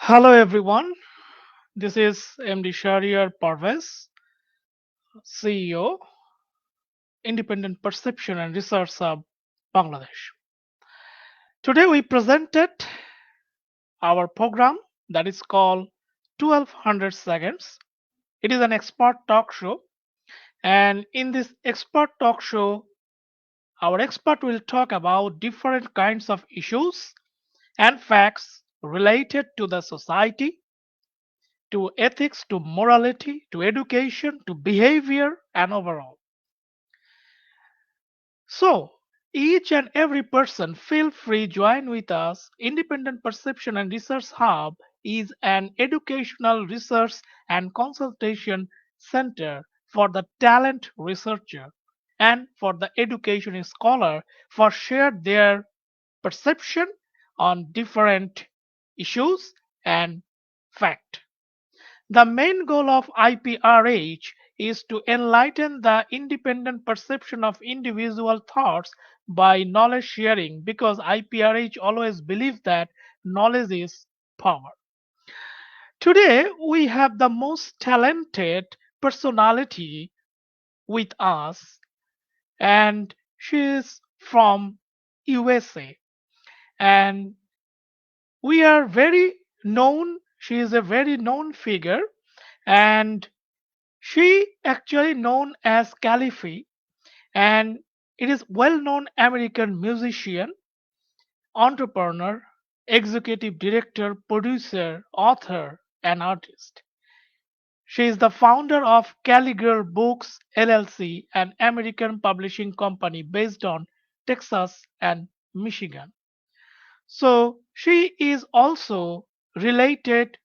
Hello everyone, this is MD Shahriar Parvez, CEO, Independent Perception and Research Hub, Bangladesh. Today we presented our program that is called 1200 Seconds. It is an expert talk show, and in this expert talk show, our expert will talk about different kinds of issues and facts related to the society, to ethics, to morality, to education, to behavior, and overall. So, each and every person feel free join with us. Independent Perception and Research Hub is an educational research and consultation center for the talent researcher and for the education scholar for share their perception on different issues and fact. The main goal of IPRH is to enlighten the independent perception of individual thoughts by knowledge sharing because IPRH always believes that knowledge is power. Today, we have the most talented personality with us, and she is from USA. And we are very known, she is a very known figure, and she actually known as Califi, and it is well-known American musician, entrepreneur, executive director, producer, author, and artist. She is the founder of CALIGIRLBOOKS LLC, an American publishing company based on Texas and Michigan. So she is also related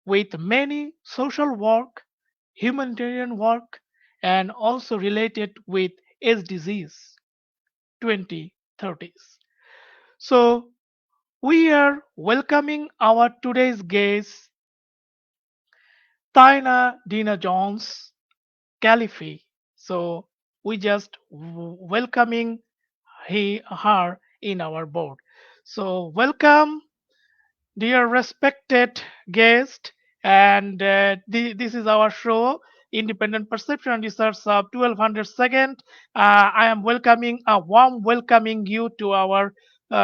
with many social work, humanitarian work, and also related with SDGs 2030s. So we are welcoming our today's guest, Tianna DeNA Jones Caliphate. So we just welcoming her in our board. So welcome, dear respected guest, and this is our show, Independent Perception and Research of 1200 Second. I am welcoming a warm welcoming you to our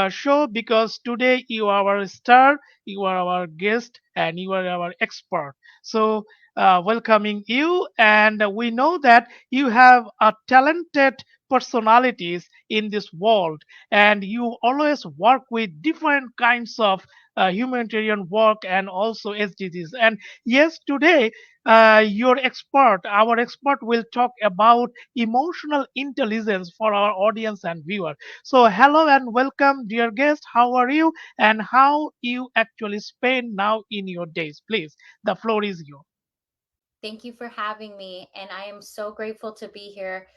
show because today you are our star, you are our guest, and you are our expert. So welcoming you, and we know that you have a talented personalities in this world, and you always work with different kinds of humanitarian work and also SDGs. And yes, today our expert will talk about emotional intelligence for our audience and viewer. So hello and welcome, dear guest. How are you and how you actually spend now in your days? Please, the floor is yours. Thank you for having me, and I am so grateful to be here.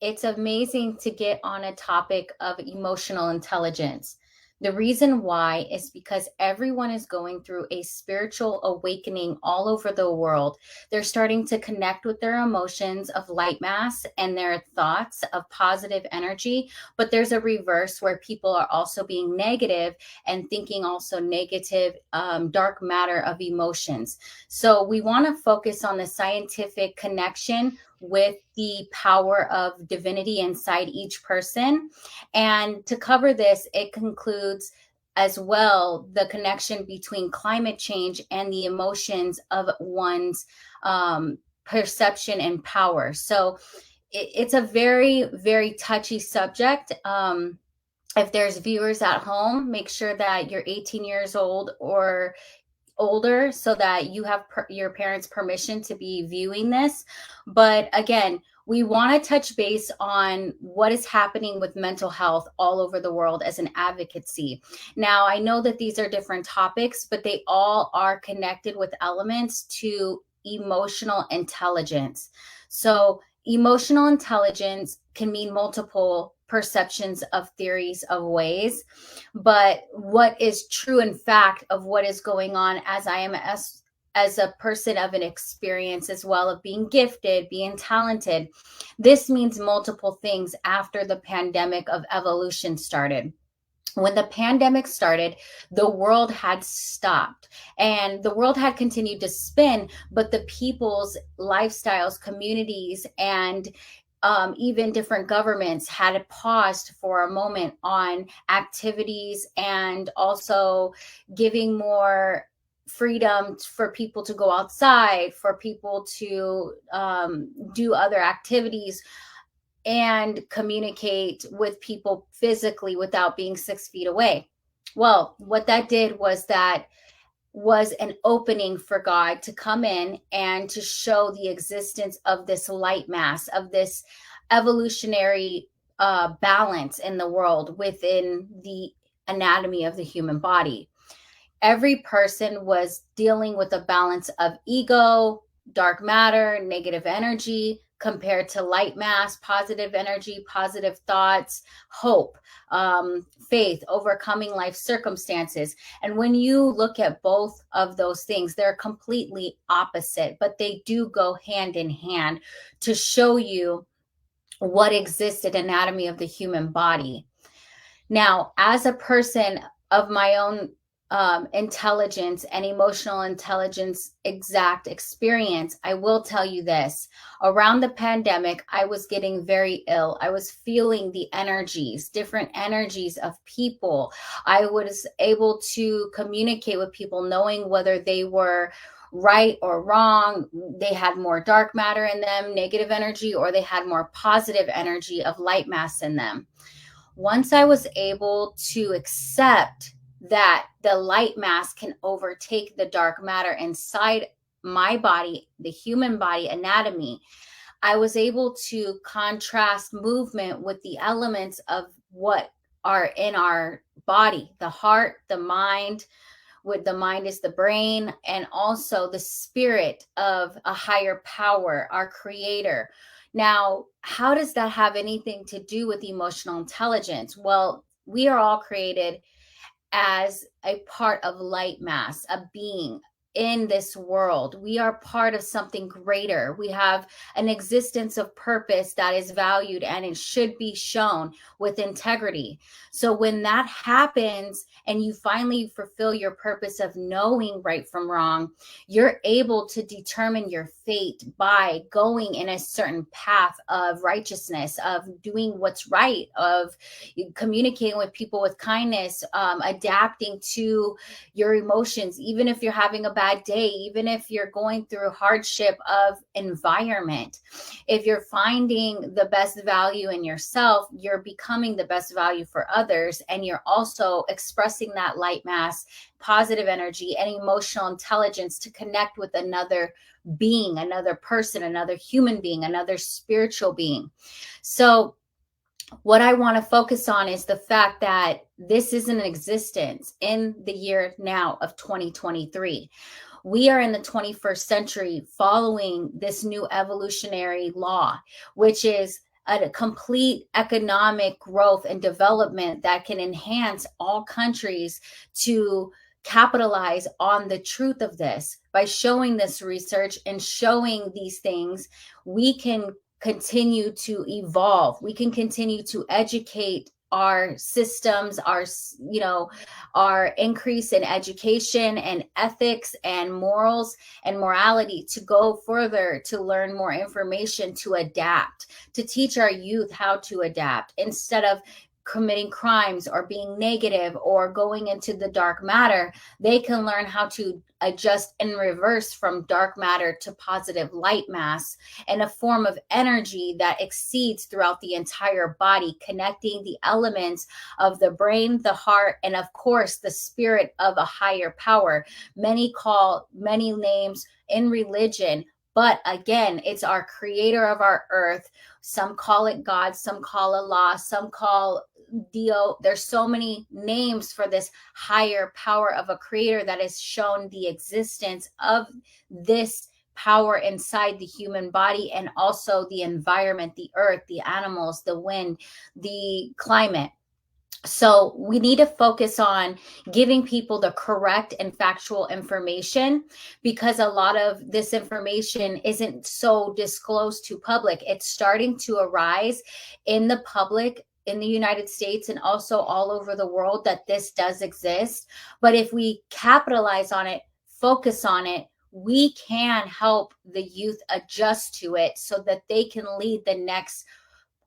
It's amazing to get on a topic of emotional intelligence. The reason why is because everyone is going through a spiritual awakening all over the world. They're starting to connect with their emotions of light mass and their thoughts of positive energy. But there's a reverse where people are also being negative and thinking also negative, dark matter of emotions. So we want to focus on the scientific connection with the power of divinity inside each person. And to cover this, it concludes as well the connection between climate change and the emotions of one's perception and power. So it's a very, very touchy subject. If there's viewers at home, make sure that you're 18 years old or older so that you have your parents' permission to be viewing this. But again, we want to touch base on what is happening with mental health all over the world as an advocacy. Now, I know that these are different topics, but they all are connected with elements to emotional intelligence. So, emotional intelligence can mean multiple perceptions of theories of ways, but what is true in fact of what is going on, as I am as a person of an experience as well of being gifted, being talented, this means multiple things after the pandemic of evolution started. When the pandemic started, the world had stopped and the world had continued to spin, but the people's lifestyles, communities, and even different governments had paused for a moment on activities and also giving more freedom for people to go outside, for people to do other activities and communicate with people physically without being 6 feet away. Well, what that did was that was an opening for God to come in and to show the existence of this light mass, of this evolutionary balance in the world within the anatomy of the human body. Every person was dealing with a balance of ego, dark matter, negative energy, compared to light mass, positive energy, positive thoughts, hope, faith, overcoming life circumstances. And when you look at both of those things, they're completely opposite, but they do go hand in hand to show you what exists in anatomy of the human body. Now, as a person of my own intelligence and emotional intelligence exact experience, I will tell you this. Around the pandemic, I was getting very ill. I was feeling the energies, different energies of people. I was able to communicate with people knowing whether they were right or wrong. They had more dark matter in them, negative energy, or they had more positive energy of light mass in them. Once I was able to accept that the light mass can overtake the dark matter inside my body, the human body anatomy, I was able to contrast movement with the elements of what are in our body, the heart, the mind. With the mind is the brain, and also the spirit of a higher power, our creator. Now, how does that have anything to do with emotional intelligence? Well, we are all created as a part of light mass, a being in this world. We are part of something greater. We have an existence of purpose that is valued and it should be shown with integrity. So when that happens and you finally fulfill your purpose of knowing right from wrong, you're able to determine your fate by going in a certain path of righteousness, of doing what's right, of communicating with people with kindness, adapting to your emotions, even if you're having a bad day, even if you're going through hardship of environment. If you're finding the best value in yourself, you're becoming the best value for others, and you're also expressing that light mass, positive energy, and emotional intelligence to connect with another being, another person, another human being, another spiritual being. So what I want to focus on is the fact that this is an existence in the year now of 2023. We are in the 21st century following this new evolutionary law, which is a complete economic growth and development that can enhance all countries to capitalize on the truth of this. By showing this research and showing these things, we can continue to evolve. We can continue to educate our systems, our increase in education and ethics and morals and morality to go further, to learn more information, to adapt, to teach our youth how to adapt instead of committing crimes or being negative or going into the dark matter. They can learn how to adjust in reverse from dark matter to positive light mass and a form of energy that exceeds throughout the entire body, connecting the elements of the brain, the heart, and of course the spirit of a higher power. Many call many names in religion, but again, it's our creator of our earth. Some call it God, some call Allah, some call Dio. There's so many names for this higher power of a creator that has shown the existence of this power inside the human body and also the environment, the earth, the animals, the wind, the climate. So we need to focus on giving people the correct and factual information, because a lot of this information isn't so disclosed to public. It's starting to arise in the public in the United States and also all over the world that this does exist. But if we capitalize on it, focus on it, we can help the youth adjust to it so that they can lead the next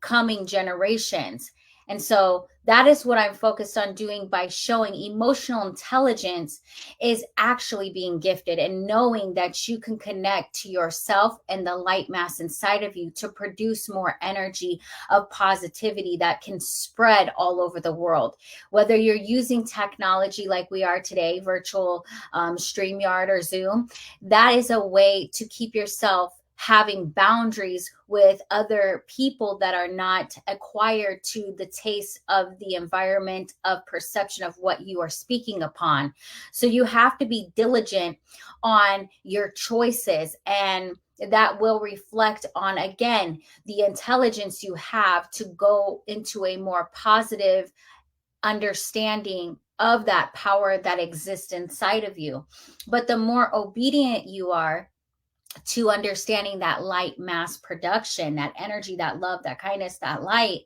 coming generations. And so that is what I'm focused on doing by showing emotional intelligence is actually being gifted and knowing that you can connect to yourself and the light mass inside of you to produce more energy of positivity that can spread all over the world. Whether you're using technology like we are today, virtual StreamYard or Zoom, that is a way to keep yourself having boundaries with other people that are not acquired to the taste of the environment of perception of what you are speaking upon. So you have to be diligent on your choices, and that will reflect on, again, the intelligence you have to go into a more positive understanding of that power that exists inside of you. But the more obedient you are to understanding that light mass production, that energy, that love, that kindness, that light,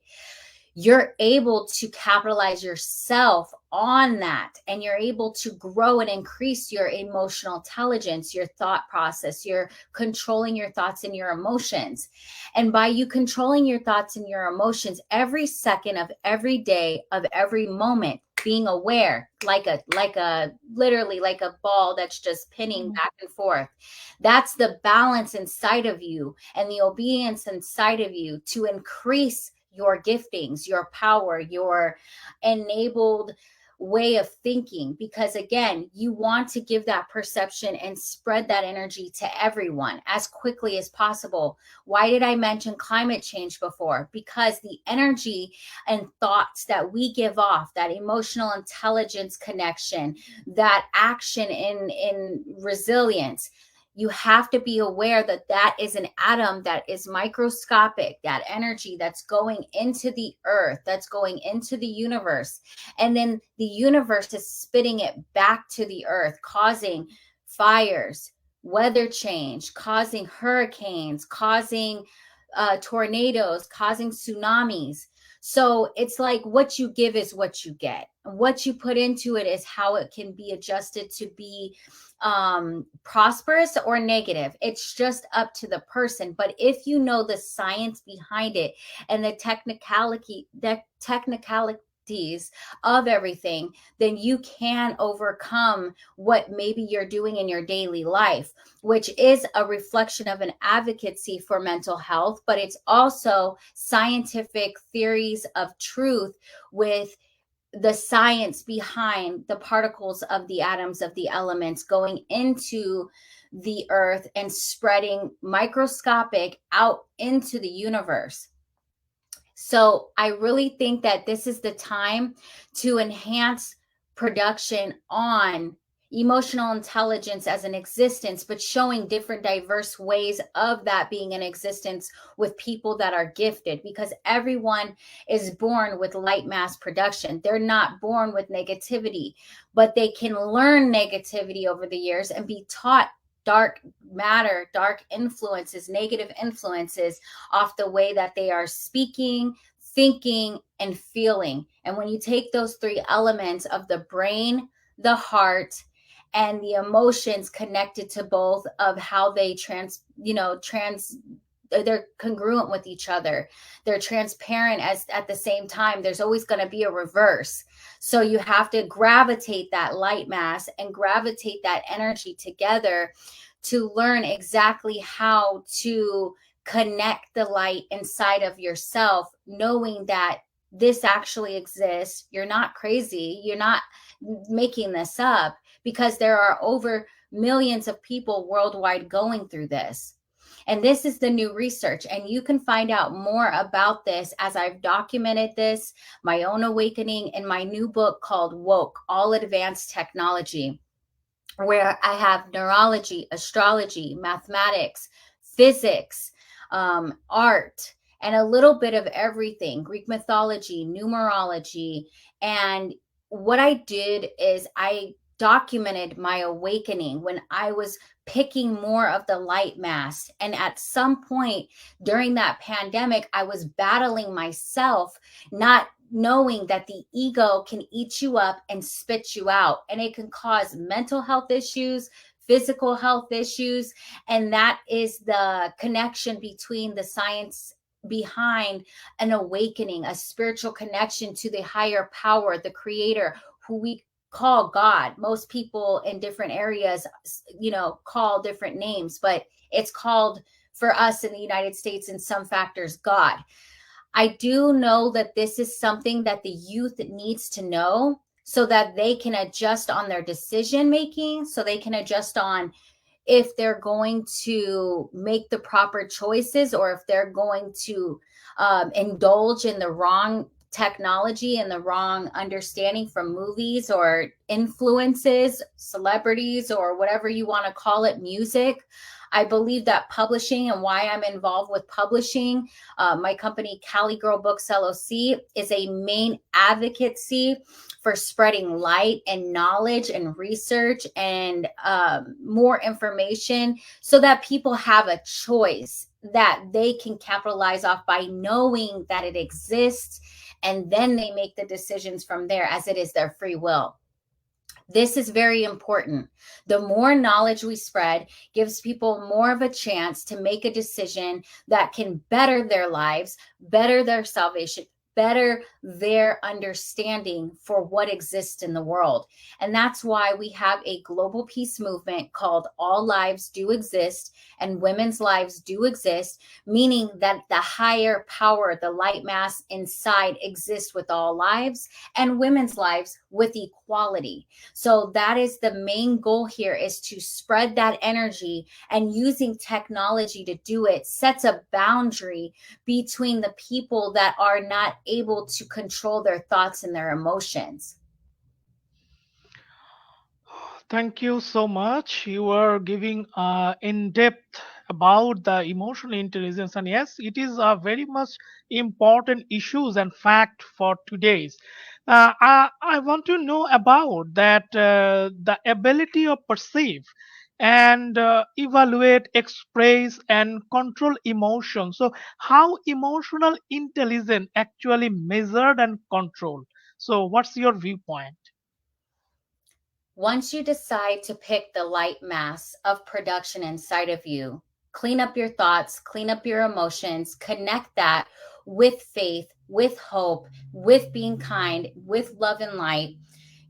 you're able to capitalize yourself on that, and you're able to grow and increase your emotional intelligence, your thought process. You're controlling your thoughts and your emotions. And by you controlling your thoughts and your emotions every second of every day of every moment, being aware, like a literally like a ball that's just pinning back and forth, that's the balance inside of you and the obedience inside of you to increase your giftings, your power, your enabled way of thinking. Because again, you want to give that perception and spread that energy to everyone as quickly as possible. Why did I mention climate change before? Because the energy and thoughts that we give off, that emotional intelligence connection, that action in resilience, you have to be aware that that is an atom that is microscopic, that energy that's going into the earth, that's going into the universe. And then the universe is spitting it back to the earth, causing fires, weather change, causing hurricanes, causing tornadoes, causing tsunamis. So it's like what you give is what you get. What you put into it is how it can be adjusted to be prosperous or negative. It's just up to the person. But if you know the science behind it and the technicalities of everything, then you can overcome what maybe you're doing in your daily life, which is a reflection of an advocacy for mental health, but it's also scientific theories of truth with the science behind the particles of the atoms of the elements going into the earth and spreading microscopic out into the universe. So I really think that this is the time to enhance production on emotional intelligence as an existence, but showing different diverse ways of that being an existence with people that are gifted, because everyone is born with light mass production. They're not born with negativity, but they can learn negativity over the years and be taught dark matter, dark influences, negative influences off the way that they are speaking, thinking, and feeling. And when you take those three elements of the brain, the heart, and the emotions connected to both of how they they're congruent with each other. They're transparent as at the same time. There's always going to be a reverse. So you have to gravitate that light mass and gravitate that energy together to learn exactly how to connect the light inside of yourself, knowing that this actually exists. You're not crazy. You're not making this up, because there are over millions of people worldwide going through this. And this is the new research. And you can find out more about this as I've documented this, my own awakening, in my new book called Woke, All Advanced Technology, where I have neurology, astrology, mathematics, physics, art, and a little bit of everything, Greek mythology, numerology. And what I did is I documented my awakening when I was picking more of the light mass. And at some point during that pandemic, I was battling myself, not knowing that the ego can eat you up and spit you out. And it can cause mental health issues, physical health issues. And that is the connection between the science behind an awakening, a spiritual connection to the higher power, the creator, who we call God. Most people in different areas, call different names, but it's called, for us in the United States, in some factors, God. I do know that this is something that the youth needs to know so that they can adjust on their decision making, so they can adjust on if they're going to make the proper choices or if they're going to indulge in the wrong technology and the wrong understanding from movies or influences, celebrities, or whatever you want to call it, music. I believe that publishing, and why I'm involved with publishing, my company CALIGIRLBOOKS LLC is a main advocacy for spreading light and knowledge and research and more information so that people have a choice that they can capitalize off by knowing that it exists, and then they make the decisions from there as it is their free will. This is very important. The more knowledge we spread gives people more of a chance to make a decision that can better their lives, better their salvation, better their understanding for what exists in the world. And that's why we have a global peace movement called All Lives Do Exist and Women's Lives Do Exist, meaning that the higher power, the light mass inside, exists with all lives, and women's lives with equality. So that is the main goal here, is to spread that energy, and using technology to do it sets a boundary between the people that are not able to control their thoughts and their emotions. Thank you so much. You are giving in depth about the emotional intelligence, and yes, it is a very much important issues and fact for today's. I want to know about that the ability of perceive and evaluate, express, and control emotions. So, how emotional intelligence actually measured and controlled? So, what's your viewpoint? Once you decide to pick the light mass of production inside of you, clean up your thoughts, clean up your emotions, connect that with faith, with hope, with being kind, with love and light,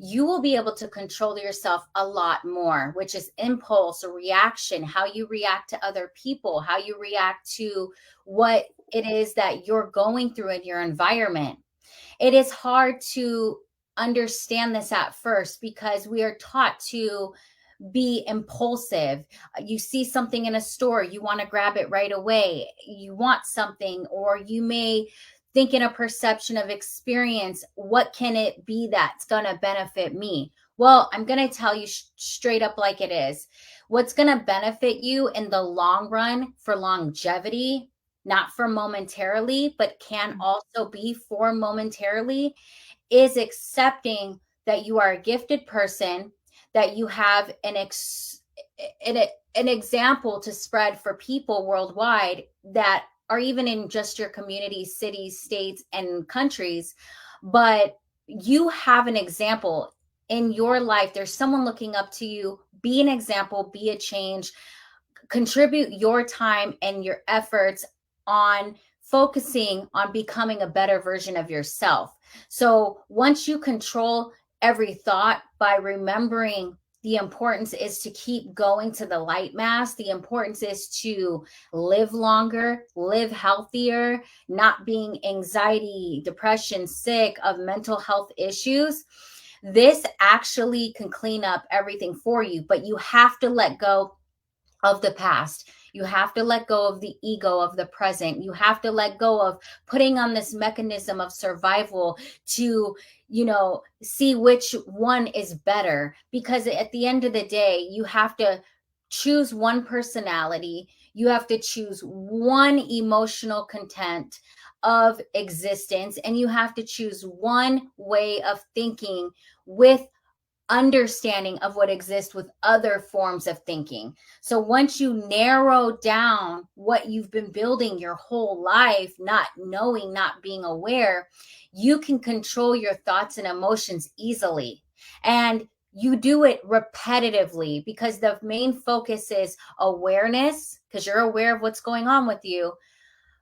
you will be able to control yourself a lot more, which is impulse or reaction, how you react to other people, how you react to what it is that you're going through in your environment. It is hard to understand this at first because we are taught to be impulsive. You see something in a store, you want to grab it right away. You want something, or you may think in a perception of experience, what can it be that's going to benefit me? Well, I'm going to tell you straight up like it is. What's going to benefit you in the long run for longevity, not for momentarily, but can also be for momentarily, is accepting that you are a gifted person, that you have an example to spread for people worldwide that are even in just your community, cities, states, and countries. But you have an example in your life. There's someone looking up to you. Be an example, be a change, contribute your time and your efforts on focusing on becoming a better version of yourself. So once you control every thought by remembering the importance is to keep going to the light mass, the importance is to live longer, live healthier, not being anxiety, depression, sick of mental health issues. This actually can clean up everything for you, but you have to let go of the past. You have to let go of the ego of the present. You have to let go of putting on this mechanism of survival to, see which one is better. Because at the end of the day, you have to choose one personality. You have to choose one emotional content of existence. And you have to choose one way of thinking with understanding of what exists with other forms of thinking. So once you narrow down what you've been building your whole life, not knowing, not being aware, you can control your thoughts and emotions easily. And you do it repetitively because the main focus is awareness, because you're aware of what's going on with you.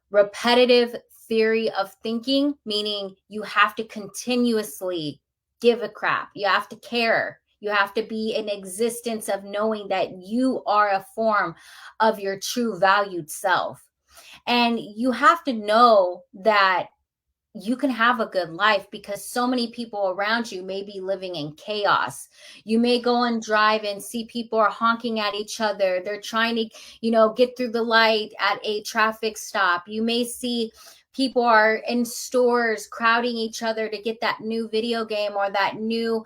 Repetitive theory of thinking, meaning you have to continuously give a crap. You have to care. You have to be in existence of knowing that you are a form of your true valued self. And you have to know that you can have a good life because so many people around you may be living in chaos. You may go and drive and see people are honking at each other. They're trying to, get through the light at a traffic stop. You may see people are in stores crowding each other to get that new video game or that new,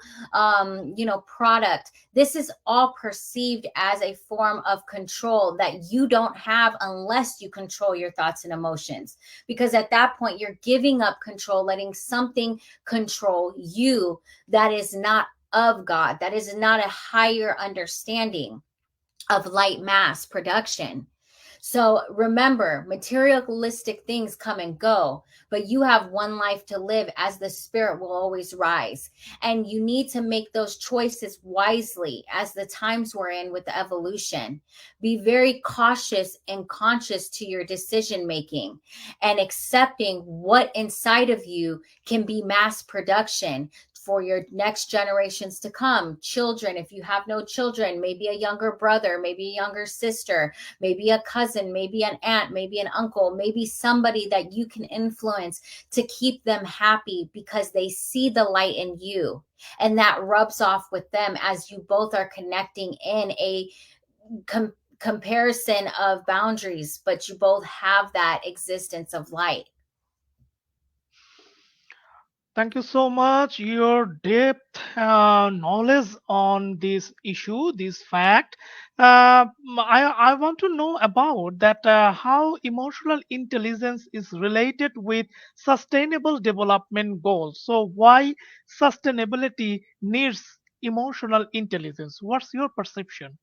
product. This is all perceived as a form of control that you don't have unless you control your thoughts and emotions. Because at that point, you're giving up control, letting something control you that is not of God, that is not a higher understanding of light mass production. So remember, materialistic things come and go, but you have one life to live as the spirit will always rise. And you need to make those choices wisely as the times we're in with the evolution. Be very cautious and conscious to your decision making and accepting what inside of you can be mass production for your next generations to come. Children, if you have no children, maybe a younger brother, maybe a younger sister, maybe a cousin, maybe an aunt, maybe an uncle, maybe somebody that you can influence to keep them happy because they see the light in you. And that rubs off with them as you both are connecting in a comparison of boundaries, but you both have that existence of light. Thank you so much. Your depth knowledge on this issue, this fact. I want to know about that how emotional intelligence is related with sustainable development goals. So why sustainability needs emotional intelligence? What's your perception?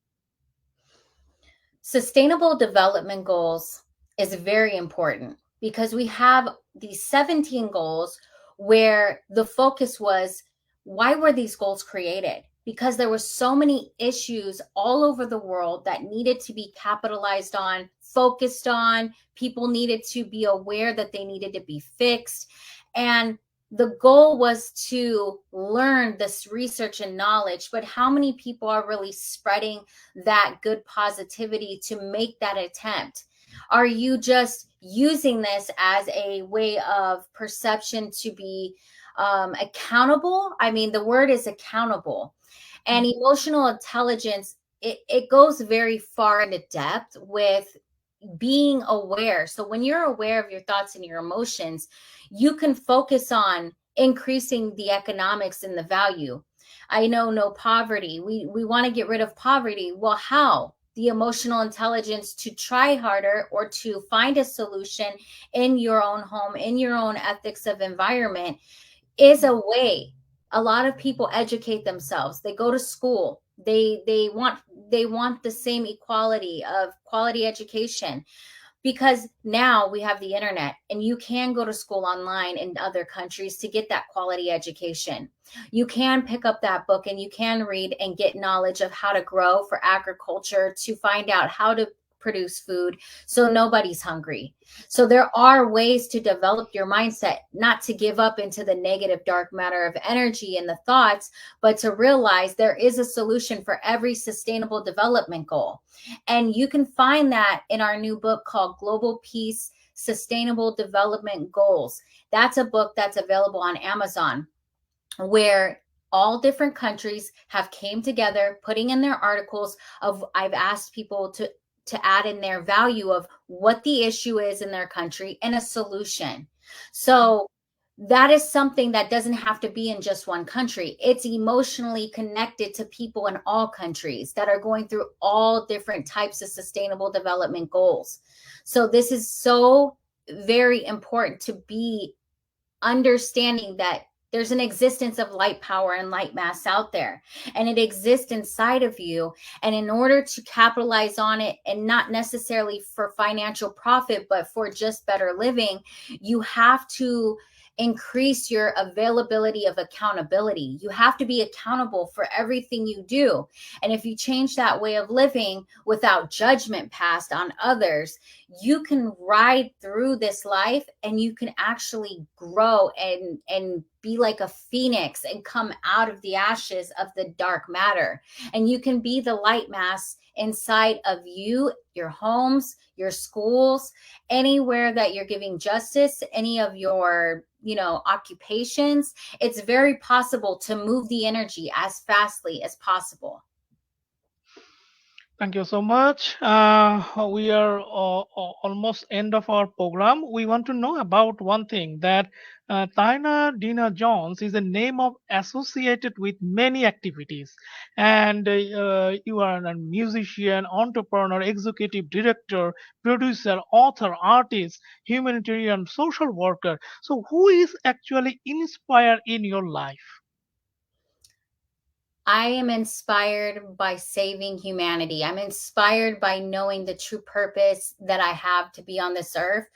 Sustainable development goals is very important because we have these 17 goals where the focus was, why were these goals created? Because there were so many issues all over the world that needed to be capitalized on, focused on. People needed to be aware that they needed to be fixed. And the goal was to learn this research and knowledge, but how many people are really spreading that good positivity to make that attempt? Are you just using this as a way of perception to be accountable? I mean, the word is accountable. And emotional intelligence, it goes very far into depth with being aware. So when you're aware of your thoughts and your emotions, you can focus on increasing the economics and the value. I know no poverty. We want to get rid of poverty. Well, how? The emotional intelligence to try harder or to find a solution in your own home, in your own ethics of environment is a way. A lot of people educate themselves. They go to school. They want the same equality of quality education because now we have the internet and you can go to school online in other countries to get that quality education. You can pick up that book and you can read and get knowledge of how to grow for agriculture, to find out how to produce food so nobody's hungry. So there are ways to develop your mindset, not to give up into the negative dark matter of energy and the thoughts, but to realize there is a solution for every sustainable development goal. And you can find that in our new book called Global Peace, Sustainable Development Goals. That's a book that's available on Amazon, where all different countries have came together, putting in their articles of, I've asked people to add in their value of what the issue is in their country and a solution. So that is something that doesn't have to be in just one country. It's emotionally connected to people in all countries that are going through all different types of sustainable development goals. So this is so very important to be understanding that There's an existence of light power and light mass out there, and it exists inside of you. And in order to capitalize on it, and not necessarily for financial profit, but for just better living, you have to increase your availability of accountability. You have to be accountable for everything you do. And if you change that way of living without judgment passed on others, you can ride through this life, and you can actually grow and be like a phoenix and come out of the ashes of the dark matter. And you can be the light mass inside of you, your homes, your schools, anywhere that you're giving justice, any of your occupations. It's very possible to move the energy as fastly as possible. Thank you so much. We are almost end of our program. We want to know about one thing, that Tianna DeNA Jones is a name of associated with many activities, and you are a musician, entrepreneur, executive director, producer, author, artist, humanitarian, social worker. So, who is actually inspired in your life? I am inspired by saving humanity. I'm inspired by knowing the true purpose that I have to be on this earth.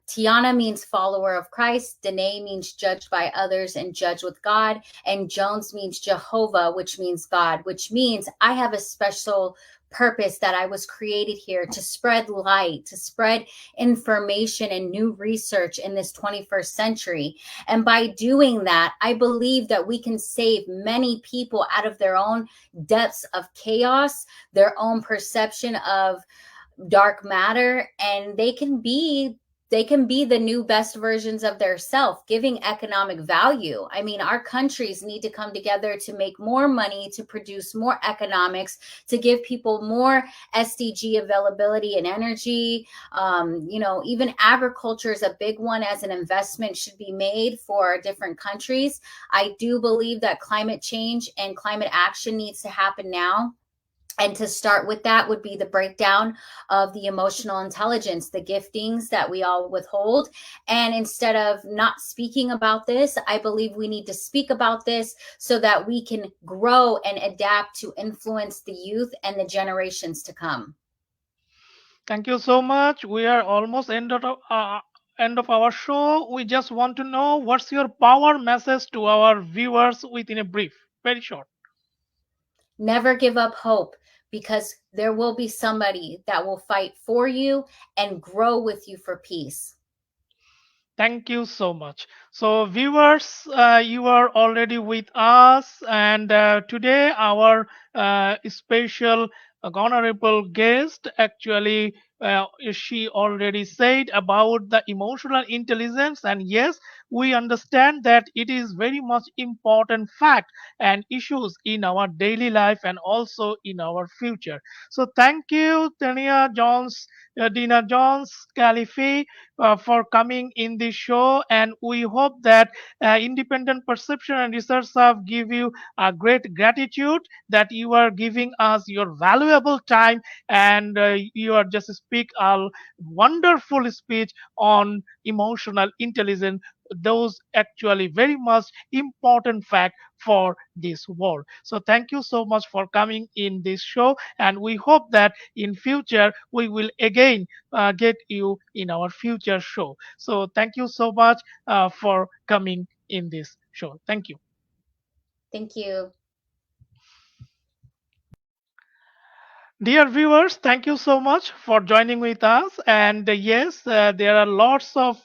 Tianna means follower of Christ. DeNA means judged by others and judged with God. And Jones means Jehovah, which means God, which means I have a special purpose, that I was created here to spread light, to spread information and new research in this 21st century. And by doing that, I believe that we can save many people out of their own depths of chaos, their own perception of dark matter, and they can be the new best versions of their self, giving economic value. I mean, our countries need to come together to make more money, to produce more economics, to give people more SDG availability and energy. Even agriculture is a big one, as an investment should be made for different countries. I do believe that climate change and climate action needs to happen now. And to start with, that would be the breakdown of the emotional intelligence, the giftings that we all withhold. And instead of not speaking about this, I believe we need to speak about this so that we can grow and adapt to influence the youth and the generations to come. Thank you so much. We are almost end of our show. We just want to know what's your power message to our viewers within a brief, very short. Never give up hope, because there will be somebody that will fight for you and grow with you for peace. Thank you so much. So, viewers, you are already with us, and today our special honorable guest actually. She already said about the emotional intelligence, and yes, we understand that it is very much important fact and issues in our daily life and also in our future. So, thank you, Tania Jones, Dina Jones, Calife, for coming in this show, and we hope that independent perception and research have give you a great gratitude that you are giving us your valuable time, and you are just speak a wonderful speech on emotional intelligence, those actually very much important fact for this world. So thank you so much for coming in this show, and we hope that in future we will again get you in our future show. So thank you so much for coming in this show. Thank you. Thank you. Dear viewers, thank you so much for joining with us. And yes, there are lots of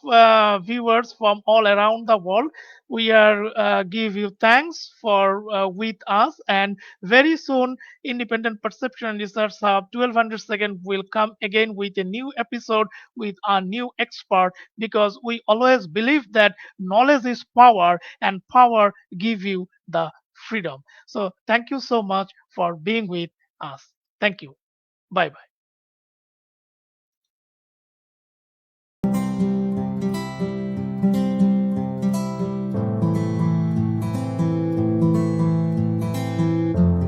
viewers from all around the world. We are give you thanks for with us. And very soon, Independent Perception and Research Hub 1200 Second will come again with a new episode with a new expert, because we always believe that knowledge is power, and power give you the freedom. So thank you so much for being with us. Thank you. Bye bye.